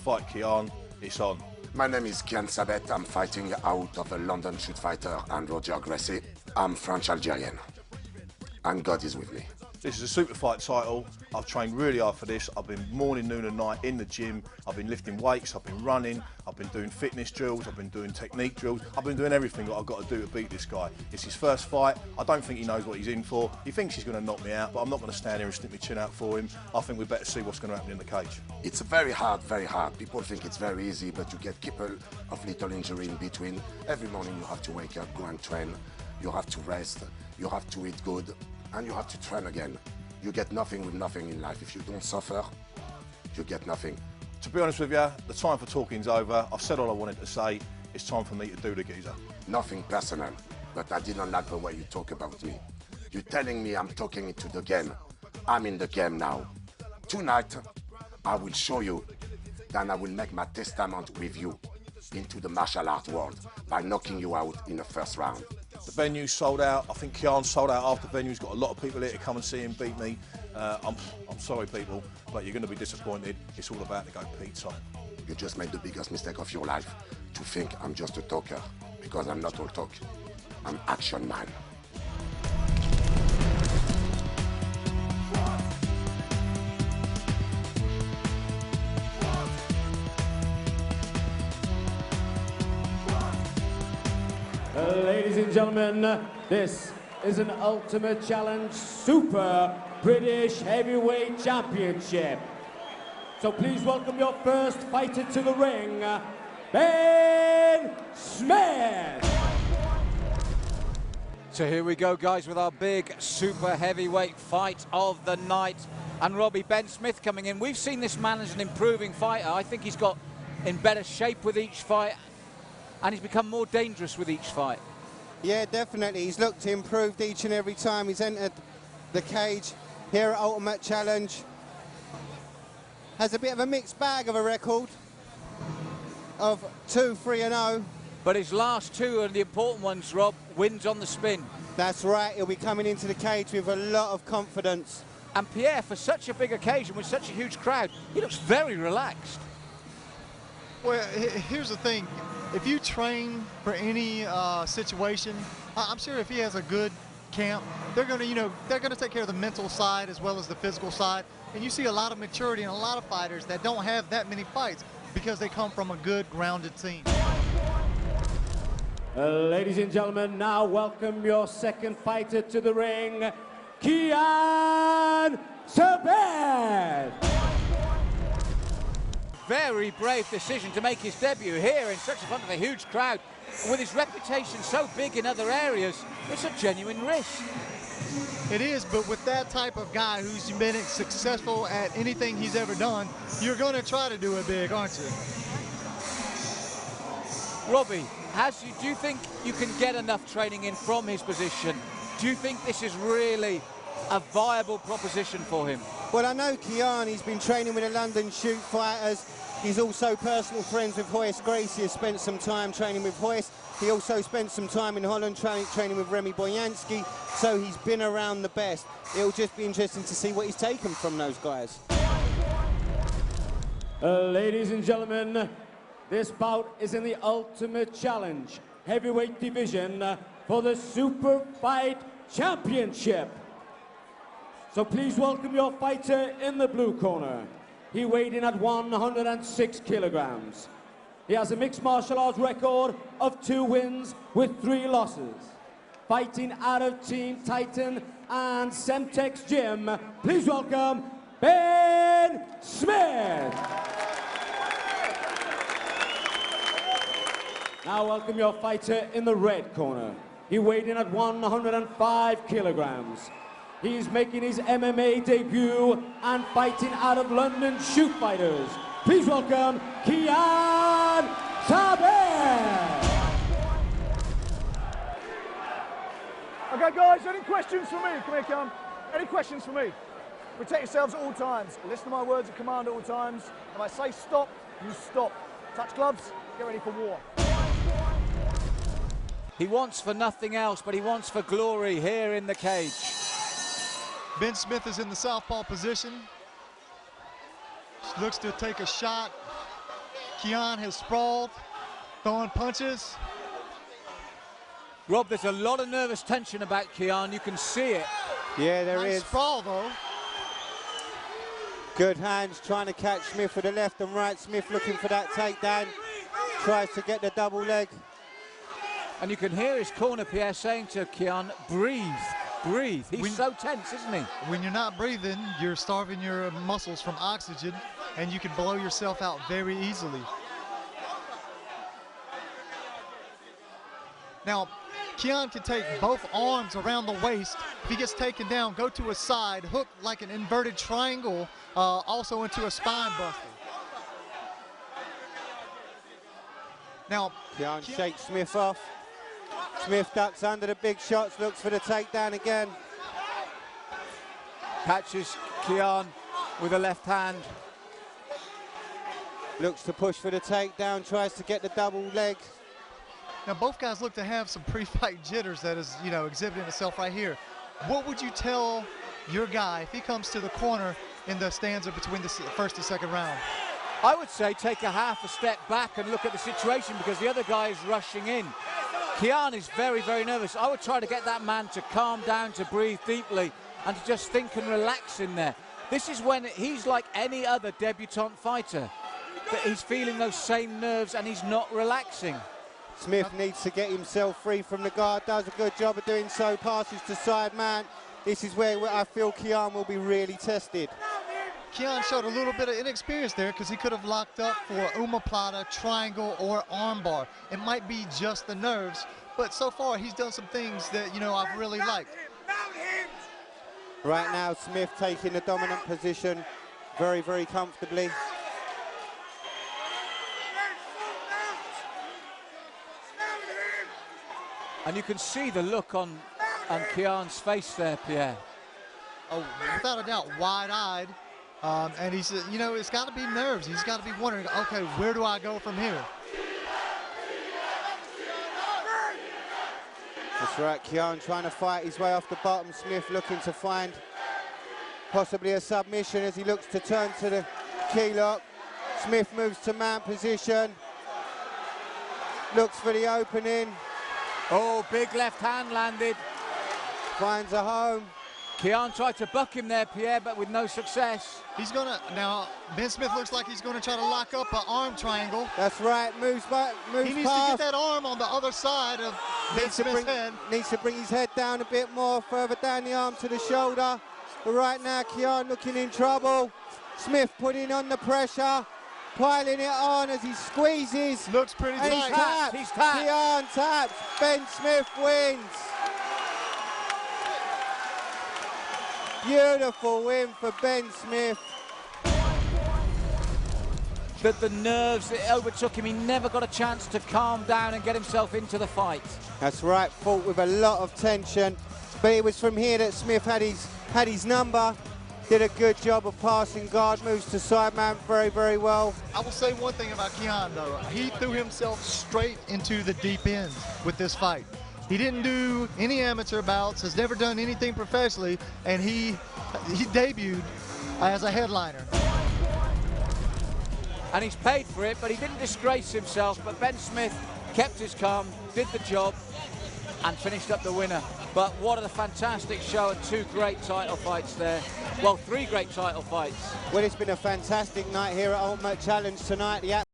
fight Kiane, it's on. My name is Kiane Sabet. I'm fighting out of a London shoot fighter and Roger Gracie. I'm French-Algerian, and God is with me. This is a super fight title. I've trained really hard for this. I've been morning, noon and night in the gym. I've been lifting weights, I've been running, I've been doing fitness drills, I've been doing technique drills. I've been doing everything that I've got to do to beat this guy. It's his first fight. I don't think he knows what he's in for. He thinks he's going to knock me out, but I'm not going to stand here and stick my chin out for him. I think we better see what's going to happen in the cage. It's very hard, very hard. People think it's very easy, but you get a couple of little injury in between. Every morning you have to wake up, go and train. You have to rest, you have to eat good, and you have to train again. You get nothing with nothing in life. If you don't suffer, you get nothing. To be honest with you, the time for talking's over. I've said all I wanted to say. It's time for me to do the geezer. Nothing personal, but I didn't like the way you talk about me. You're telling me I'm talking into the game. I'm in the game now. Tonight, I will show you, then I will make my testament with you into the martial art world by knocking you out in the first round. The venue's sold out. I think Kiane's sold out after the venue's got a lot of people here to come and see him beat me. I'm sorry, people, but you're going to be disappointed. It's all about to go Pete time. You just made the biggest mistake of your life to think I'm just a talker, because I'm not all talk. I'm action man. Ladies and gentlemen, this is an Ultimate Challenge Super British Heavyweight Championship. So please welcome your first fighter to the ring, Ben Smith. So here we go, guys, with our big super heavyweight fight of the night. And Robbie, Ben Smith coming in. We've seen this man as an improving fighter. I think he's got in better shape with each fight, and he's become more dangerous with each fight. Yeah, definitely. He's looked improved each and every time he's entered the cage here at Ultimate Challenge. Has a bit of a mixed bag of a record of 2-3-0. But his last two are the important ones, Rob. Wins on the spin. That's right. He'll be coming into the cage with a lot of confidence. And Pierre, for such a big occasion with such a huge crowd, he looks very relaxed. Well, here's the thing. If you train for any situation, I'm sure if he has a good camp, they're going to, they're going to take care of the mental side as well as the physical side. And you see a lot of maturity in a lot of fighters that don't have that many fights because they come from a good, grounded team. Ladies and gentlemen, now welcome your second fighter to the ring, Kiane Sabet. Very brave decision to make his debut here in such a front of a huge crowd. With his reputation so big in other areas, it's a genuine risk. It is, but with that type of guy who's been successful at anything he's ever done, you're going to try to do it big, aren't you? Robbie, do you think you can get enough training in from his position? Do you think this is really a viable proposition for him? Well, I know Kiane, he's been training with the London shoot fighters. He's also personal friends with Royce Gracie, has spent some time training with Royce. He also spent some time in Holland training with Remy Boyanski, so he's been around the best. It'll just be interesting to see what he's taken from those guys. Ladies and gentlemen, this bout is in the Ultimate Challenge Heavyweight Division for the Super Fight Championship. So please welcome your fighter in the blue corner. He weighed in at 106 kilograms. He has a mixed martial arts record of 2 wins with 3 losses. Fighting out of Team Titan and Semtex Gym, please welcome Ben Smith. Now welcome your fighter in the red corner. He weighed in at 105 kilograms. He's making his MMA debut and fighting out of London Shoot Fighters. Please welcome Kiane Sabet. Okay, guys, any questions for me? Come here, Kiane. Any questions for me? Protect yourselves at all times. Listen to my words of command at all times. If I say stop, you stop. Touch gloves, get ready for war. He wants for nothing else, but he wants for glory here in the cage. Ben Smith is in the southpaw position. Looks to take a shot Kiane has sprawled, throwing punches. Rob, there's a lot of nervous tension about Kiane. You can see it. Yeah, there Nice is. sprawl, though. Good hands trying to catch Smith with the left and right. Smith looking for that takedown. Tries to get the double leg. And you can hear his corner, Pierre, saying to Kiane, breathe, breathe. He's so tense, isn't he? When you're not breathing, you're starving your muscles from oxygen, and you can blow yourself out very easily. Now, Kiane can take both arms around the waist. If he gets taken down, go to a side, hook like an inverted triangle, also into a spine buster. Now, Kiane shakes Smith off. Smith ducks under the big shots, looks for the takedown again. Catches Kiane with a left hand. Looks to push for the takedown, tries to get the double leg. Now both guys look to have some pre-fight jitters that is, exhibiting itself right here. What would you tell your guy if he comes to the corner in the stanza between the first and second round? I would say take a half a step back and look at the situation because the other guy is rushing in. Kiane is very, very nervous. I would try to get that man to calm down, to breathe deeply, and to just think and relax in there. This is when he's like any other debutant fighter, that he's feeling those same nerves and he's not relaxing. Smith needs to get himself free from the guard, does a good job of doing so, passes to side man. This is where I feel Kiane will be really tested. Kiane showed a little bit of inexperience there because he could have locked up for omoplata, triangle, or armbar. It might be just the nerves, but so far he's done some things that, I've really liked. Right now, Smith taking the dominant position very, very comfortably. And you can see the look on Kiane's face there, Pierre. Oh, without a doubt, wide-eyed. And he's, it's got to be nerves. He's got to be wondering, okay, where do I go from here? That's right, Kiane trying to fight his way off the bottom. Smith looking to find possibly a submission as he looks to turn to the key lock. Smith moves to mount position. Looks for the opening. Oh, big left hand landed. Finds a home. Kiane tried to buck him there, Pierre, but with no success. He's gonna, now, Ben Smith looks like he's gonna try to lock up an arm triangle. That's right, moves back, moves He needs past. to get that arm on the other side of Ben Smith's head. Needs to bring his head down a bit more, further down the arm to the shoulder. But right now, Kiane looking in trouble. Smith putting on the pressure, piling it on as he squeezes. Looks pretty and tight. He's tapped. Kiane taps. Ben Smith wins. Beautiful win for Ben Smith. But the nerves that overtook him, he never got a chance to calm down and get himself into the fight. That's right, fought with a lot of tension. But it was from here that Smith had his number. Did a good job of passing guard moves to side mount very, very well. I will say one thing about Kiane, though. He threw himself straight into the deep end with this fight. He didn't do any amateur bouts, has never done anything professionally, and he debuted as a headliner. And he's paid for it, but he didn't disgrace himself. But Ben Smith kept his calm, did the job, and finished up the winner. But what a fantastic show and two great title fights there. Well, three great title fights. Well, it's been a fantastic night here at Ultimate Challenge tonight. The